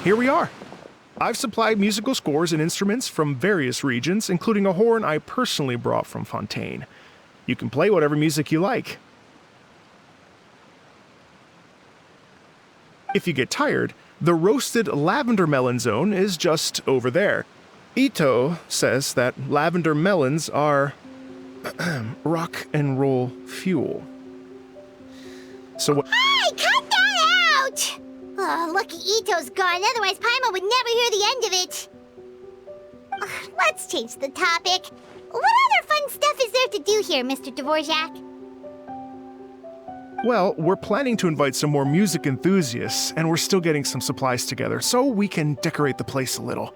here we are. I've supplied musical scores and instruments from various regions, including a horn I personally brought from Fontaine. You can play whatever music you like. If you get tired, the roasted lavender melon zone is just over there. Ito says that lavender melons are rock and roll fuel. So what? Hey, cut that out! Oh, lucky Ito's gone, otherwise Paimon would never hear the end of it. Let's change the topic. What other fun stuff is there to do here, Mr. Dvorak? Well, we're planning to invite some more music enthusiasts, and we're still getting some supplies together, so we can decorate the place a little.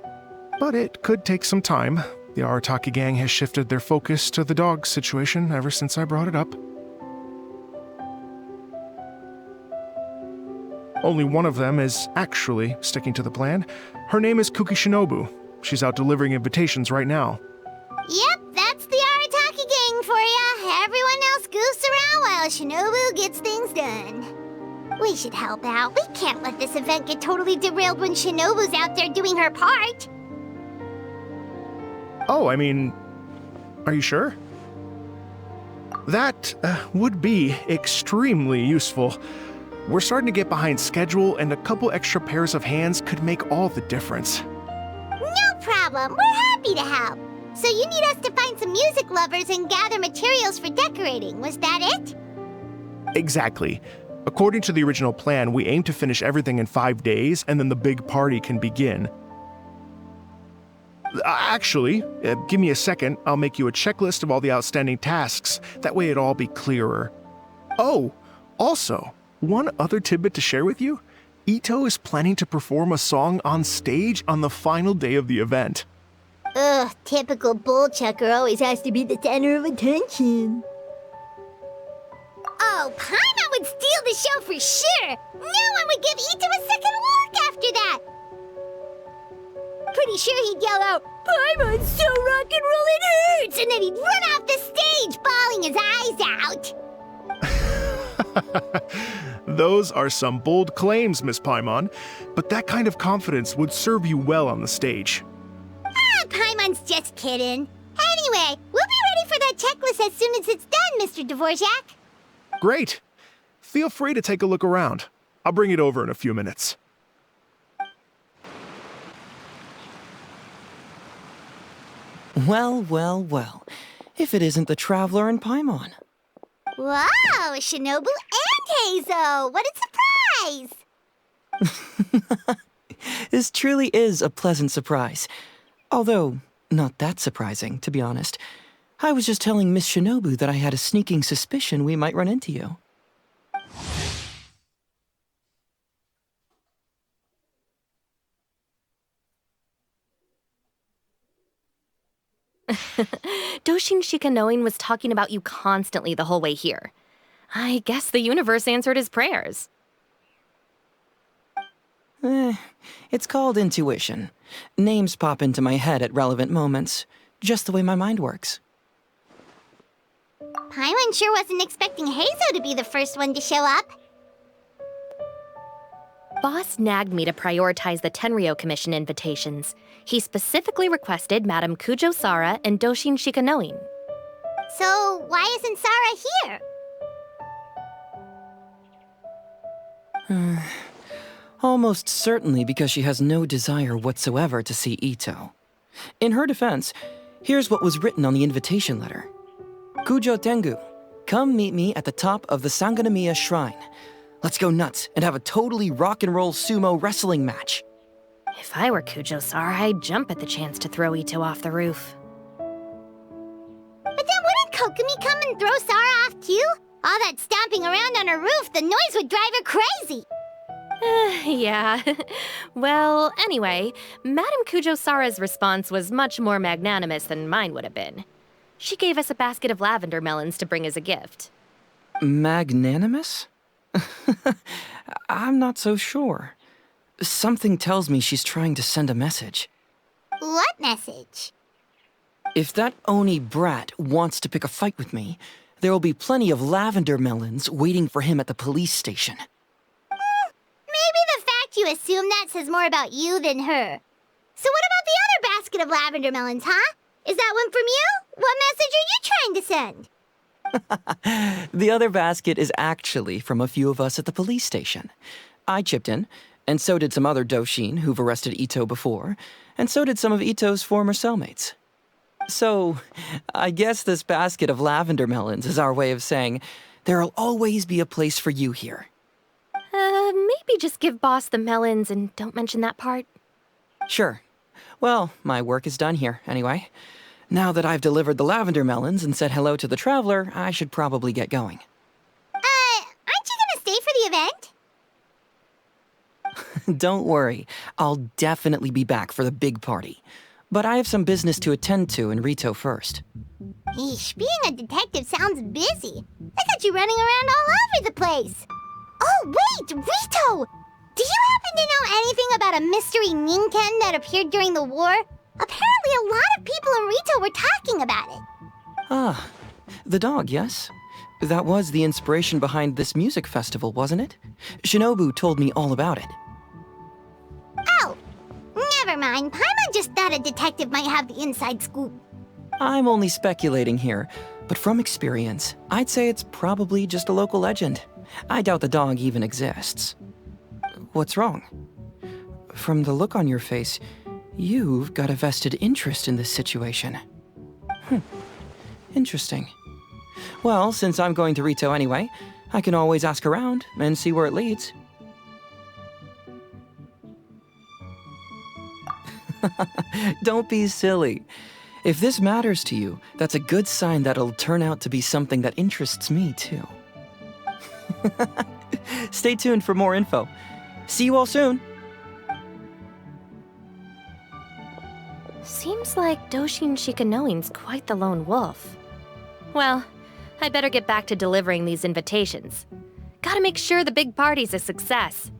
But it could take some time. The Arataki gang has shifted their focus to the dog situation ever since I brought it up. Only one of them is actually sticking to the plan. Her name is Kuki Shinobu. She's out delivering invitations right now. Yep, that's the Arataki gang for ya. Everyone else goofs around while Shinobu gets things done. We should help out. We can't let this event get totally derailed when Shinobu's out there doing her part. Oh, I mean, are you sure? That would be extremely useful. We're starting to get behind schedule, and a couple extra pairs of hands could make all the difference. No problem. We're happy to help. So you need us to find some music lovers and gather materials for decorating. Was that it? Exactly. According to the original plan, we aim to finish everything in 5 days, and then the big party can begin. Actually, give me a second. I'll make you a checklist of all the outstanding tasks. That way it'll all be clearer. Oh, also, one other tidbit to share with you. Ito is planning to perform a song on stage on the final day of the event. Ugh, typical bullchucker always has to be the center of attention. Oh, Paimon would steal the show for sure! No one would give Ito a second look after that! Pretty sure he'd yell out, "Paimon's so rock and roll it hurts!" And then he'd run off the stage, bawling his eyes out. Those are some bold claims, Miss Paimon, but that kind of confidence would serve you well on the stage. Ah, Paimon's just kidding. Anyway, we'll be ready for that checklist as soon as it's done, Mr. Dvorak. Great. Feel free to take a look around. I'll bring it over in a few minutes. Well, well, well. If it isn't the Traveler and Paimon. Wow, Shinobu and Heizo! What a surprise! This truly is a pleasant surprise. Although, not that surprising, to be honest. I was just telling Miss Shinobu that I had a sneaking suspicion we might run into you. Doshin Shikanoin was talking about you constantly the whole way here. I guess the universe answered his prayers. It's called intuition. Names pop into my head at relevant moments, just the way my mind works. Paimon sure wasn't expecting Heizo to be the first one to show up. Boss nagged me to prioritize the Tenryo Commission invitations. He specifically requested Madame Kujo Sara and Doshin Shikanoin. So, why isn't Sara here? Almost certainly because she has no desire whatsoever to see Ito. In her defense, here's what was written on the invitation letter. Kujo Tengu, come meet me at the top of the Sanganamiya Shrine. Let's go nuts and have a totally rock and roll sumo wrestling match. If I were Kujo Sara, I'd jump at the chance to throw Ito off the roof. But then wouldn't Kokumi come and throw Sara off too? All that stomping around on her roof, the noise would drive her crazy. Yeah. Well, anyway, Madame Kujo Sara's response was much more magnanimous than mine would have been. She gave us a basket of lavender melons to bring as a gift. Magnanimous? I'm not so sure. Something tells me she's trying to send a message. What message? If that Oni brat wants to pick a fight with me, there will be plenty of lavender melons waiting for him at the police station. Maybe the fact you assume that says more about you than her. So what about the other basket of lavender melons, huh? Is that one from you? What message are you trying to send? The other basket is actually from a few of us at the police station. I chipped in, and so did some other Doshin who've arrested Ito before, and so did some of Ito's former cellmates. So, I guess this basket of lavender melons is our way of saying, there'll always be a place for you here. Maybe just give Boss the melons and don't mention that part. Sure. Well, my work is done here, anyway. Now that I've delivered the lavender melons and said hello to the traveler, I should probably get going. Aren't you gonna stay for the event? Don't worry, I'll definitely be back for the big party. But I have some business to attend to in Rito first. Eesh, being a detective sounds busy. I got you running around all over the place. Oh, wait, Rito! Do you happen to know anything about a mystery Ninken that appeared during the war? Apparently a lot of people in Rito were talking about it. Ah, the dog, yes? That was the inspiration behind this music festival, wasn't it? Shinobu told me all about it. Oh, never mind. Paimon just thought a detective might have the inside scoop. I'm only speculating here, but from experience, I'd say it's probably just a local legend. I doubt the dog even exists. What's wrong? From the look on your face, you've got a vested interest in this situation. Interesting. Well, since I'm going to Rito anyway, I can always ask around and see where it leads. Don't be silly. If this matters to you, that's a good sign that it'll turn out to be something that interests me too. Stay tuned for more info. See you all soon. Seems like Doshin Shikanoin's quite the lone wolf. Well, I'd better get back to delivering these invitations. Gotta make sure the big party's a success.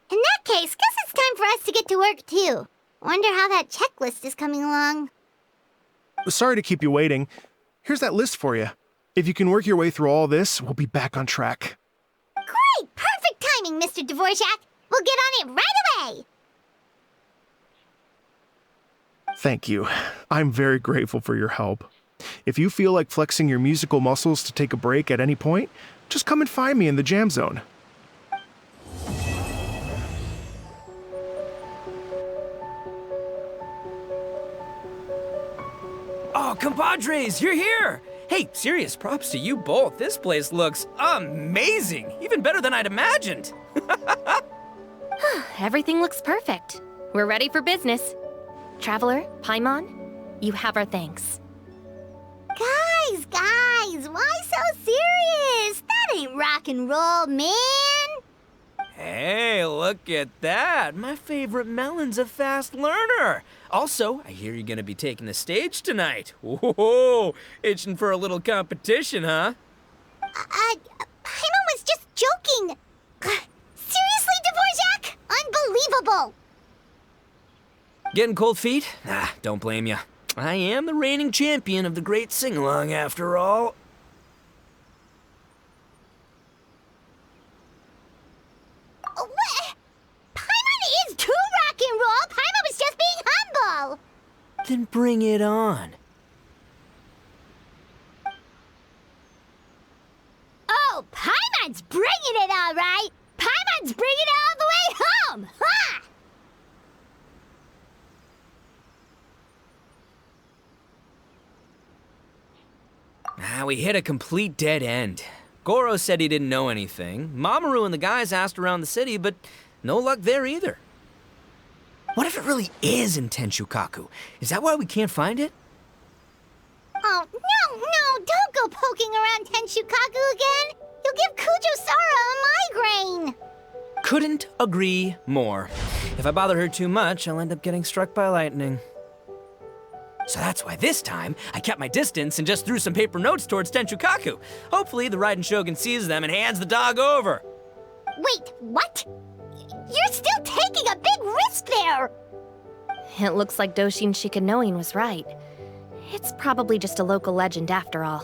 In that case, guess it's time for us to get to work too. Wonder how that checklist is coming along. Sorry to keep you waiting. Here's that list for you. If you can work your way through all this, we'll be back on track. Great! Perfect timing, Mr. Dvorak! We'll get on it right away! Thank you. I'm very grateful for your help. If you feel like flexing your musical muscles to take a break at any point, just come and find me in the jam zone. Oh, compadres, you're here! Hey, serious props to you both. This place looks amazing! Even better than I'd imagined! Everything looks perfect. We're ready for business. Traveler, Paimon, you have our thanks. Guys, why so serious? That ain't rock and roll, man! Hey, look at that! My favorite melon's a fast learner! Also, I hear you're gonna be taking the stage tonight. Whoa, itching for a little competition, huh? Paimon was just joking! Seriously, Dvorak? Unbelievable! Getting cold feet? Don't blame ya. I am the reigning champion of the great sing-along, after all. What? Paimon is too rock and roll! Paimon was just being humble! Then bring it on. Oh, Paimon's bringing it all right! Paimon's bringing it all the way home! Ha! We hit a complete dead end. Goro said he didn't know anything. Mamoru and the guys asked around the city, but no luck there either. What if it really is in Tenshukaku? Is that why we can't find it? Oh, no, don't go poking around Tenshukaku again! You'll give Kujo-Sara a migraine! Couldn't agree more. If I bother her too much, I'll end up getting struck by lightning. So that's why this time, I kept my distance and just threw some paper notes towards Tenshukaku. Hopefully the Raiden Shogun sees them and hands the dog over. Wait, what? You're still taking a big risk there! It looks like Doshin Shikanoin was right. It's probably just a local legend after all.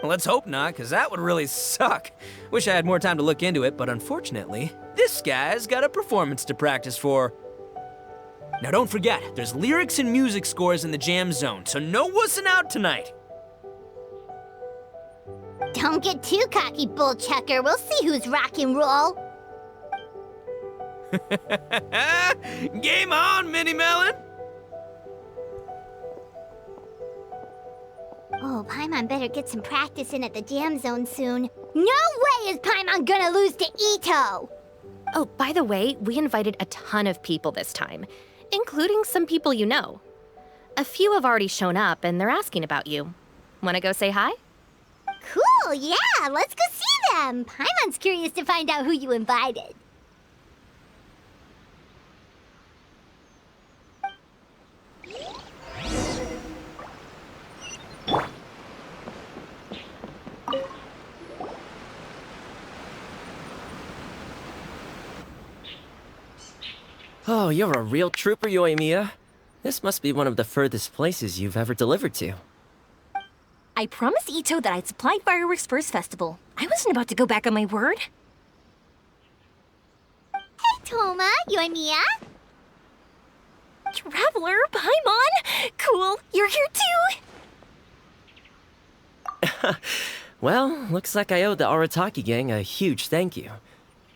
Let's hope not, because that would really suck. Wish I had more time to look into it, but unfortunately, this guy's got a performance to practice for. Now don't forget, there's lyrics and music scores in the jam zone, so no wussing out tonight. Don't get too cocky, bullchucker. We'll see who's rock and roll. Game on, Mini Melon! Oh, Paimon better get some practice in at the jam zone soon. No way is Paimon gonna lose to Ito! Oh, by the way, we invited a ton of people this time, including some people you know. A few have already shown up, and they're asking about you. Wanna go say hi? Cool, yeah, let's go see them. Paimon's curious to find out who you invited. Oh, you're a real trooper, Yoimiya. This must be one of the furthest places you've ever delivered to. I promised Ito that I'd supply fireworks for his festival. I wasn't about to go back on my word. Hey, Toma, Yoimiya. Traveler, Paimon! Cool, you're here too! Well, looks like I owe the Arataki gang a huge thank you.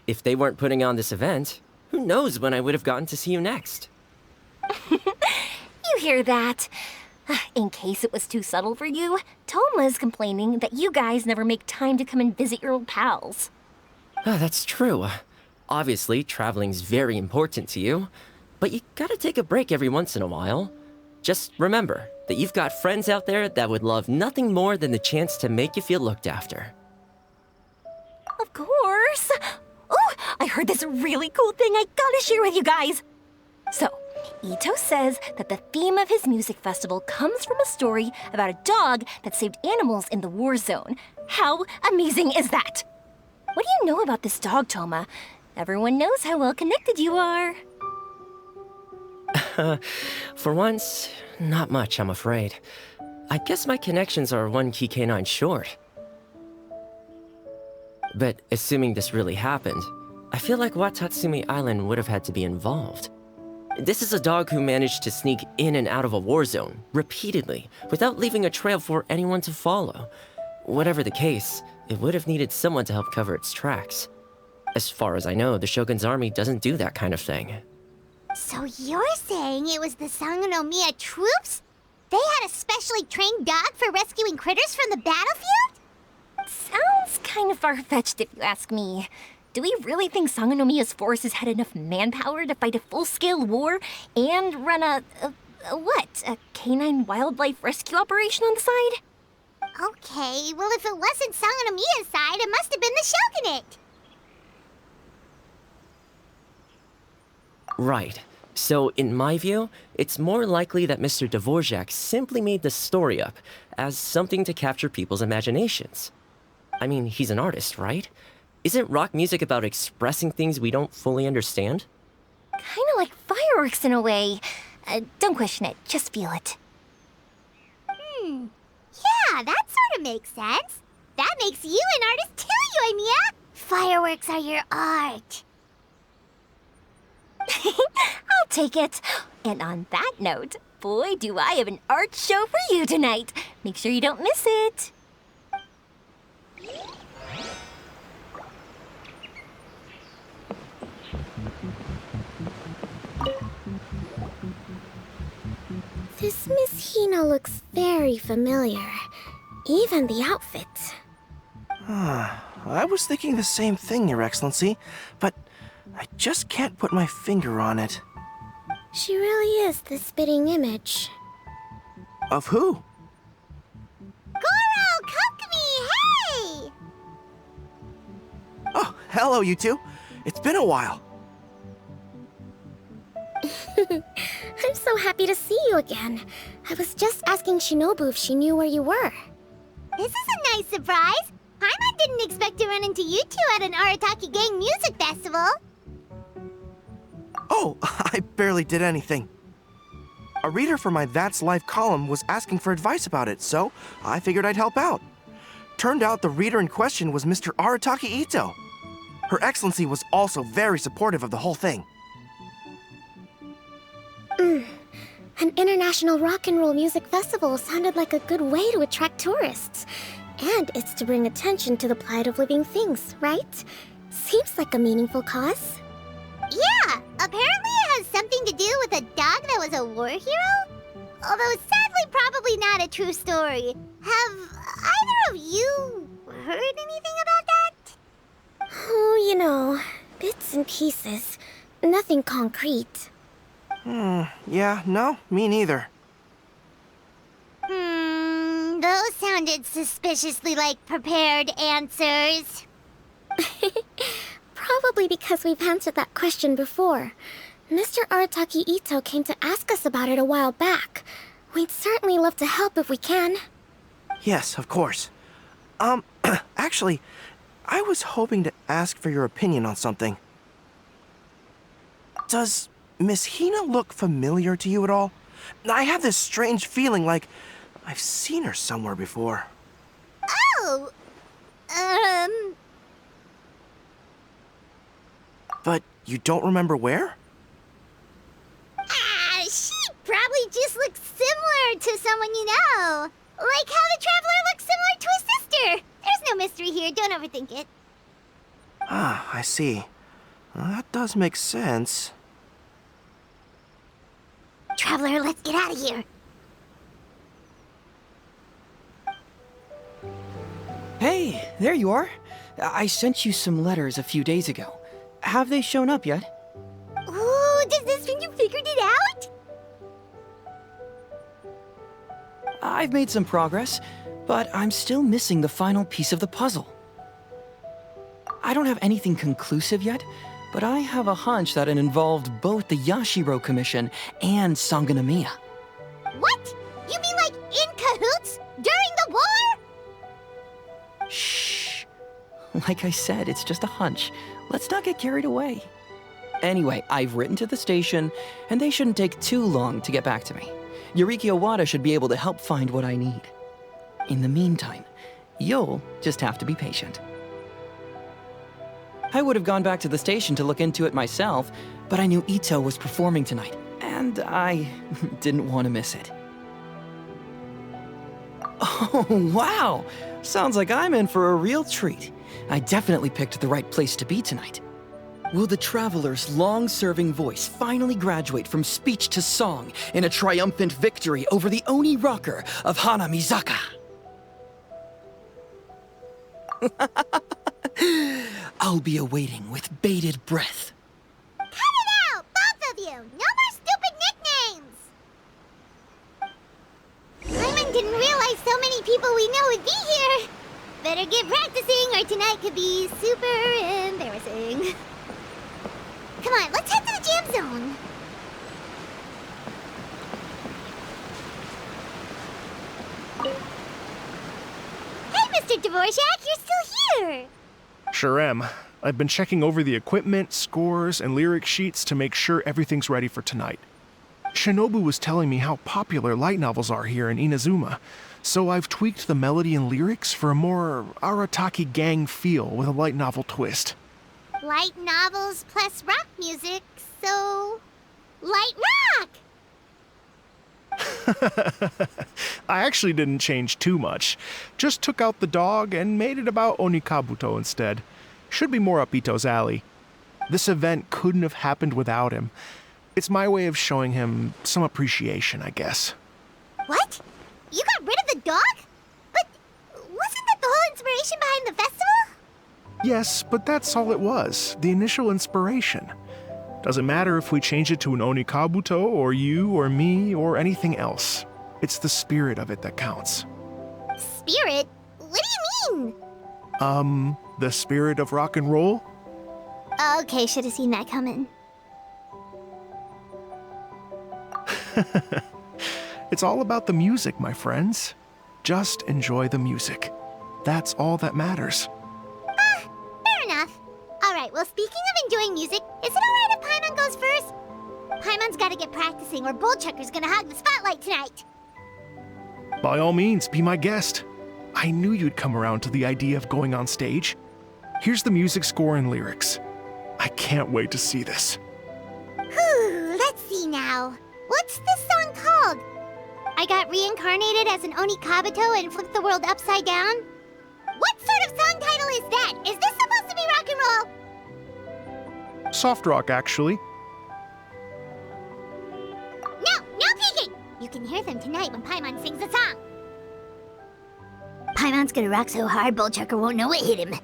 If they weren't putting on this event, who knows when I would have gotten to see you next. You hear that? In case it was too subtle for you, Toma's complaining that you guys never make time to come and visit your old pals. That's true. Obviously, traveling's very important to you, but you gotta take a break every once in a while. Just remember that you've got friends out there that would love nothing more than the chance to make you feel looked after. Of course! Oh, I heard this really cool thing I gotta share with you guys! So, Ito says that the theme of his music festival comes from a story about a dog that saved animals in the war zone. How amazing is that? What do you know about this dog, Toma? Everyone knows how well connected you are. For once, not much, I'm afraid. I guess my connections are one key canine short. But assuming this really happened, I feel like Watatsumi Island would have had to be involved. This is a dog who managed to sneak in and out of a war zone, repeatedly, without leaving a trail for anyone to follow. Whatever the case, it would have needed someone to help cover its tracks. As far as I know, the Shogun's army doesn't do that kind of thing. So you're saying it was the Sangonomiya troops? They had a specially trained dog for rescuing critters from the battlefield? Sounds kind of far-fetched if you ask me. Do we really think Sangonomiya's forces had enough manpower to fight a full-scale war and run a canine wildlife rescue operation on the side? Okay, well if it wasn't Sangonomiya's side, it must have been the Shogunate. Right. So, in my view, it's more likely that Mr. Dvorak simply made the story up as something to capture people's imaginations. I mean, he's an artist, right? Isn't rock music about expressing things we don't fully understand? Kinda like fireworks in a way. Don't question it, just feel it. Yeah, that sort of makes sense. That makes you an artist too, Yoimiya. Fireworks are your art. I'll take it. And on that note, boy, do I have an art show for you tonight. Make sure you don't miss it. This Miss Hina looks very familiar. Even the outfit. I was thinking the same thing, Your Excellency, but I just can't put my finger on it. She really is the spitting image. Of who? Goro, Kokumi, hey! Oh, hello, you two. It's been a while. I'm so happy to see you again. I was just asking Shinobu if she knew where you were. This is a nice surprise. Paimon didn't expect to run into you two at an Arataki Gang music festival. Oh, I barely did anything. A reader for my That's Life column was asking for advice about it, so I figured I'd help out. Turned out the reader in question was Mr. Arataki Ito. Her Excellency was also very supportive of the whole thing. An international rock and roll music festival sounded like a good way to attract tourists. And it's to bring attention to the plight of living things, right? Seems like a meaningful cause. Yeah, apparently it has something to do with a dog that was a war hero? Although sadly probably not a true story. Have either of you heard anything about that? Oh, you know, bits and pieces. Nothing concrete. Yeah, no, me neither. Those sounded suspiciously like prepared answers. Probably because we've answered that question before. Mr. Arataki Ito came to ask us about it a while back. We'd certainly love to help if we can. Yes, of course. Actually, I was hoping to ask for your opinion on something. Does Miss Hina look familiar to you at all? I have this strange feeling like I've seen her somewhere before. Oh! But you don't remember where? She probably just looks similar to someone you know. Like how the Traveler looks similar to his sister. There's no mystery here, don't overthink it. Ah, I see. Well, that does make sense. Traveler, let's get out of here. Hey, there you are. I sent you some letters a few days ago. Have they shown up yet? Ooh, does this mean you figured it out? I've made some progress, but I'm still missing the final piece of the puzzle. I don't have anything conclusive yet, but I have a hunch that it involved both the Yashiro Commission and Sangonomiya. What? You mean like in cahoots? During the war? Shh. Like I said, it's just a hunch. Let's not get carried away. Anyway, I've written to the station, and they shouldn't take too long to get back to me. Yuriki Owada should be able to help find what I need. In the meantime, you'll just have to be patient. I would have gone back to the station to look into it myself, but I knew Ito was performing tonight, and I didn't want to miss it. Oh, wow! Sounds like I'm in for a real treat. I definitely picked the right place to be tonight. Will the Traveler's long-serving voice finally graduate from speech to song in a triumphant victory over the Oni rocker of Hanamizaka? I'll be awaiting with bated breath. Cut it out, both of you! No more stupid nicknames! Lemon didn't realize so many people we know would be here. Better get practicing or tonight could be super embarrassing. Come on, let's head to the jam zone. Hey, Mr. Dvorak, you're still here! Sure am. I've been checking over the equipment, scores, and lyric sheets to make sure everything's ready for tonight. Shinobu was telling me how popular light novels are here in Inazuma, so I've tweaked the melody and lyrics for a more Arataki gang feel with a light novel twist. Light novels plus rock music, so... light rock! I actually didn't change too much. Just took out the dog and made it about Onikabuto instead. Should be more up Ito's alley. This event couldn't have happened without him. It's my way of showing him some appreciation, I guess. What? You got rid of the dog? But wasn't that the whole inspiration behind the festival? Yes, but that's all it was. The initial inspiration. Doesn't matter if we change it to an Onikabuto, or you, or me, or anything else. It's the spirit of it that counts. Spirit? What do you mean? The spirit of rock and roll? Okay, should have seen that coming. It's all about the music, my friends. Just enjoy the music. That's all that matters. Fair enough. Alright, well, speaking of enjoying music, is it alright if Paimon goes first? Paimon's gotta get practicing or Bullchucker's gonna hog the spotlight tonight. By all means, be my guest. I knew you'd come around to the idea of going on stage. Here's the music score and lyrics. I can't wait to see this. Whew, let's see now. What's this song called? I got reincarnated as an Oni Kabuto and flipped the world upside down? What sort of song title is that? Is this supposed to be rock and roll? Soft rock, actually. No peeking! You can hear them tonight when Paimon sings the song. Paimon's gonna rock so hard, Bullchucker won't know what hit him.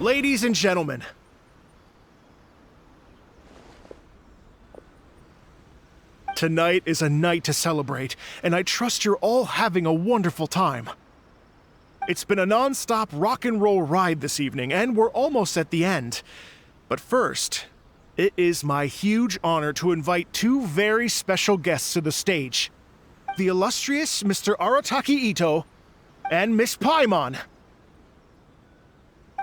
Ladies and gentlemen, tonight is a night to celebrate, and I trust you're all having a wonderful time. It's been a non-stop rock and roll ride this evening, and we're almost at the end. But first, it is my huge honor to invite two very special guests to the stage. The illustrious Mr. Arataki Ito and Miss Paimon.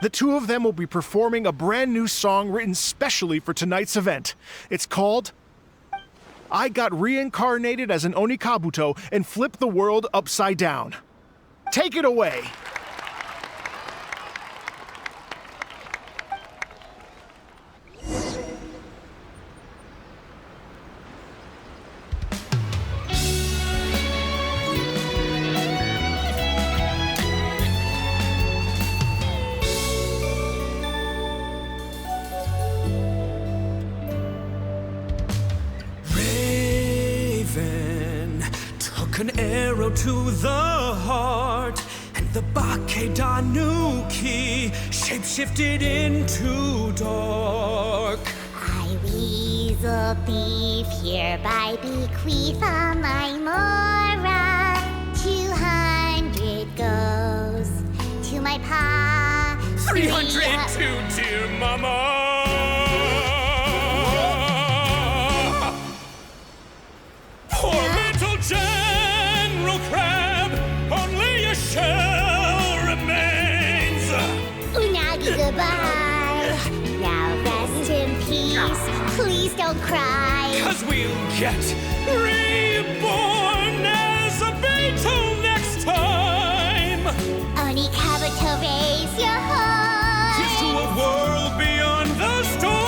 The two of them will be performing a brand new song written specially for tonight's event. It's called I Got Reincarnated as an Oni Kabuto and Flipped the World Upside Down. Take it away! An arrow to the heart, and the Bakedanuki shapeshifted into dark. I, weasel thief, hereby bequeath all my mora. 200 goes to my pa. 300 to dear mama. Poor little General Crab, only a shell remains. Unagi, goodbye. Now rest in peace. Please don't cry. 'Cause we'll get reborn as a beetle next time. Oni Kabuto, raise your heart. Here's to a world beyond the storm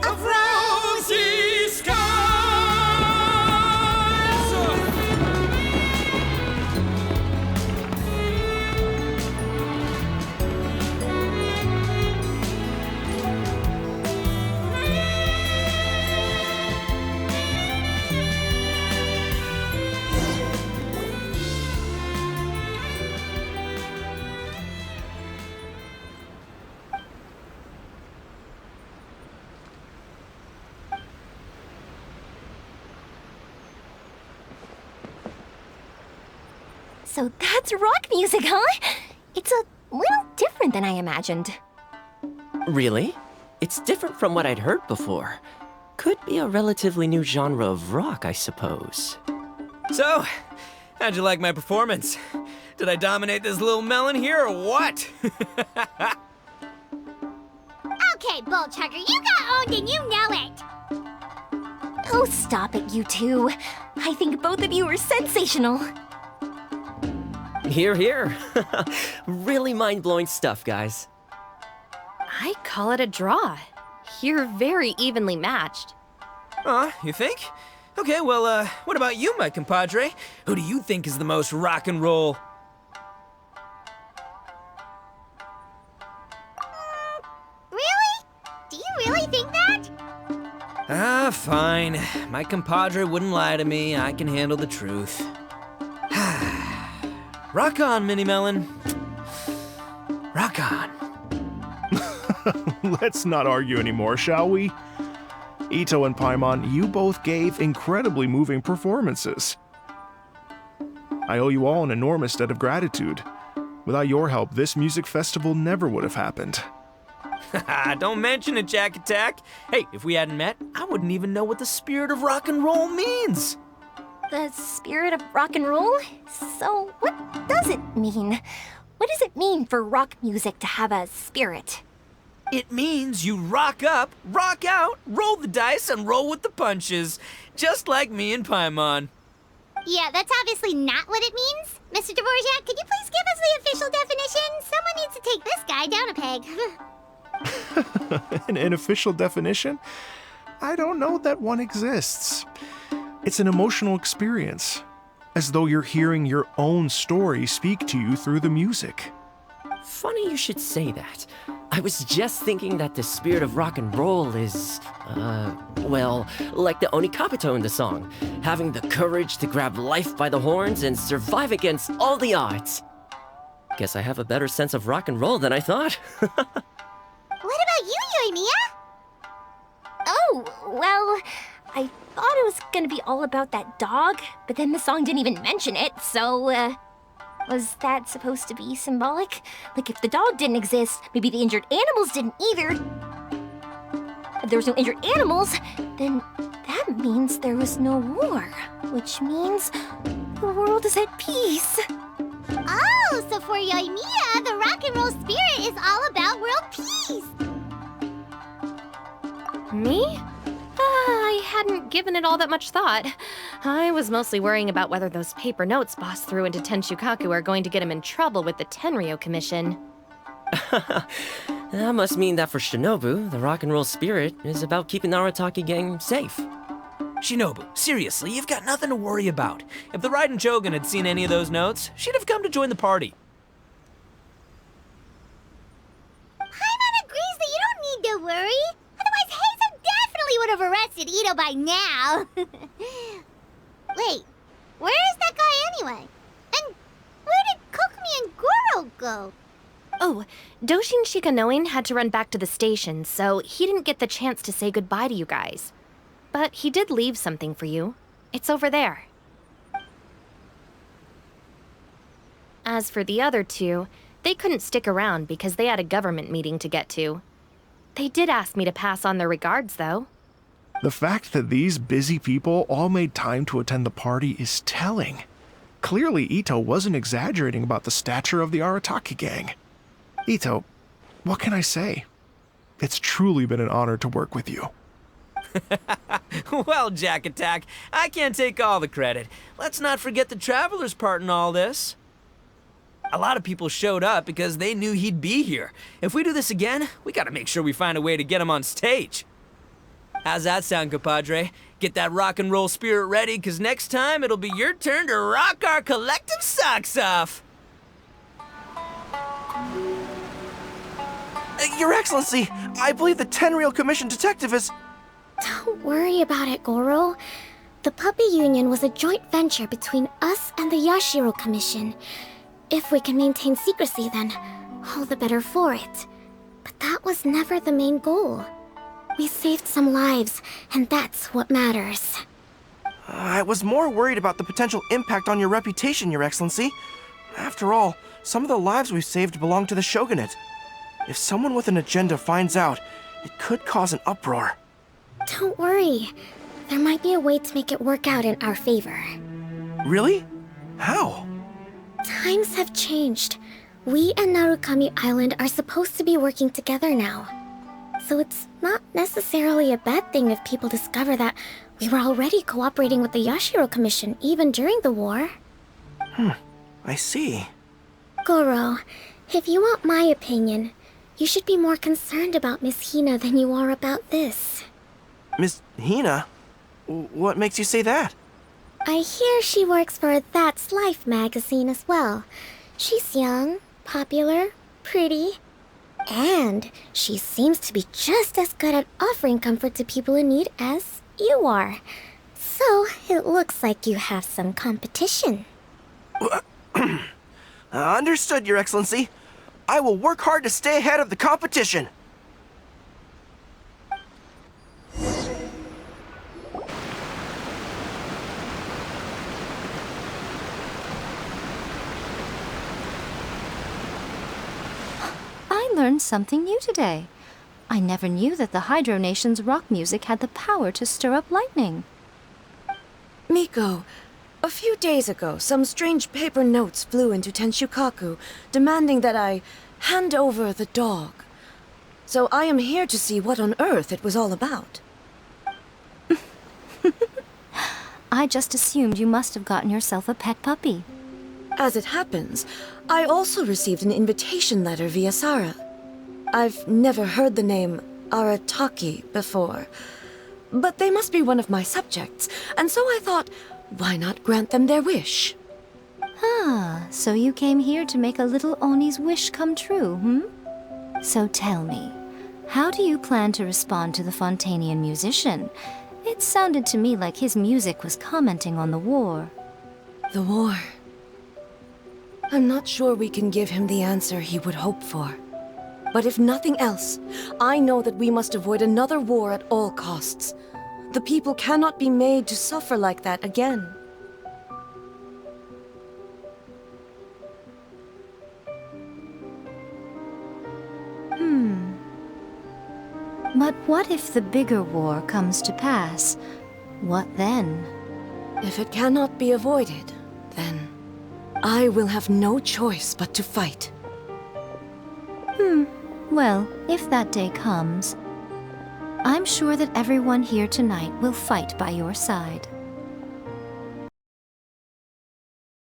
of rosy skies. So that's rock music, huh? It's a little different than I imagined. Really? It's different from what I'd heard before. Could be a relatively new genre of rock, I suppose. So, how'd you like my performance? Did I dominate this little melon here or what? Okay, Bullchucker, you got owned and you know it. Oh, stop it, you two. I think both of you are sensational. Here, here. Really mind-blowing stuff, guys. I call it a draw. You're very evenly matched. You think? Okay, well, what about you, my compadre? Who do you think is the most rock and roll? Really? Do you really think that? Fine. My compadre wouldn't lie to me. I can handle the truth. Rock on, Mini Melon. Rock on. Let's not argue anymore, shall we? Ito and Paimon, you both gave incredibly moving performances. I owe you all an enormous debt of gratitude. Without your help, this music festival never would have happened. Don't mention it, Jack Attack. Hey, if we hadn't met, I wouldn't even know what the spirit of rock and roll means. The spirit of rock and roll? So, what does it mean? What does it mean for rock music to have a spirit? It means you rock up, rock out, roll the dice, and roll with the punches. Just like me and Paimon. Yeah, that's obviously not what it means. Mr. Dvorak, could you please give us the official definition? Someone needs to take this guy down a peg. An official definition? I don't know that one exists. It's an emotional experience, as though you're hearing your own story speak to you through the music. Funny you should say that. I was just thinking that the spirit of rock and roll is, well, like the Onikapito in the song, having the courage to grab life by the horns and survive against all the odds. Guess I have a better sense of rock and roll than I thought. What about you, Yoimiya? Oh, well, I thought it was gonna be all about that dog, but then the song didn't even mention it, so, was that supposed to be symbolic? Like, if the dog didn't exist, maybe the injured animals didn't either. If there was no injured animals, then that means there was no war, which means the world is at peace. Oh, so for Yoimiya, the rock and roll spirit is all about world peace. Me? I hadn't given it all that much thought. I was mostly worrying about whether those paper notes Boss threw into Tenchukaku are going to get him in trouble with the Tenryo Commission. That must mean that for Shinobu, the rock and roll spirit is about keeping the Arataki gang safe. Shinobu, seriously, you've got nothing to worry about. If the Raiden Chogun had seen any of those notes, she'd have come to join the party. Paimon agrees that you don't need to worry. Otherwise, Heizo definitely would have arrested Ito by now. Wait, where is that guy anyway? And where did Kokumi and Goro go? Oh, Doshin Shikanoin had to run back to the station, so he didn't get the chance to say goodbye to you guys. But he did leave something for you. It's over there. As for the other two, they couldn't stick around because they had a government meeting to get to. They did ask me to pass on their regards, though. The fact that these busy people all made time to attend the party is telling. Clearly, Ito wasn't exaggerating about the stature of the Arataki gang. Ito, what can I say? It's truly been an honor to work with you. Well, Jack Attack, I can't take all the credit. Let's not forget the Traveler's part in all this. A lot of people showed up because they knew he'd be here. If we do this again, we gotta make sure we find a way to get him on stage. How's that sound, compadre? Get that rock and roll spirit ready, because next time it'll be your turn to rock our collective socks off. Your Excellency, I believe the Tenryo Commission detective is... Don't worry about it, Goro. The Puppy Union was a joint venture between us and the Yashiro Commission. If we can maintain secrecy, then all the better for it. But that was never the main goal. We saved some lives, and that's what matters. I was more worried about the potential impact on your reputation, Your Excellency. After all, some of the lives we've saved belong to the Shogunate. If someone with an agenda finds out, it could cause an uproar. Don't worry. There might be a way to make it work out in our favor. Really? How? Times have changed. We and Narukami Island are supposed to be working together now. So it's not necessarily a bad thing if people discover that we were already cooperating with the Yashiro Commission even during the war. I see. Goro, if you want my opinion, you should be more concerned about Miss Hina than you are about this. Miss Hina? What makes you say that? I hear she works for That's Life magazine as well. She's young, popular, pretty, and she seems to be just as good at offering comfort to people in need as you are. So it looks like you have some competition. Understood, Your Excellency. I will work hard to stay ahead of the competition. learned something new today. I never knew that the Hydro Nation's rock music had the power to stir up lightning. Miko, a few days ago, some strange paper notes flew into Tenshukaku, demanding that I hand over the dog. So I am here to see what on earth it was all about. I just assumed you must have gotten yourself a pet puppy. As it happens, I also received an invitation letter via Sara. I've never heard the name Arataki before, but they must be one of my subjects, and so I thought, why not grant them their wish? Ah, so you came here to make a little Oni's wish come true, hmm? So tell me, how do you plan to respond to the Fontanian musician? It sounded to me like his music was commenting on the war. The war. I'm not sure we can give him the answer he would hope for. But if nothing else, I know that we must avoid another war at all costs. The people cannot be made to suffer like that again. But what if the bigger war comes to pass? What then? If it cannot be avoided, then I will have no choice but to fight. Well, if that day comes, I'm sure that everyone here tonight will fight by your side.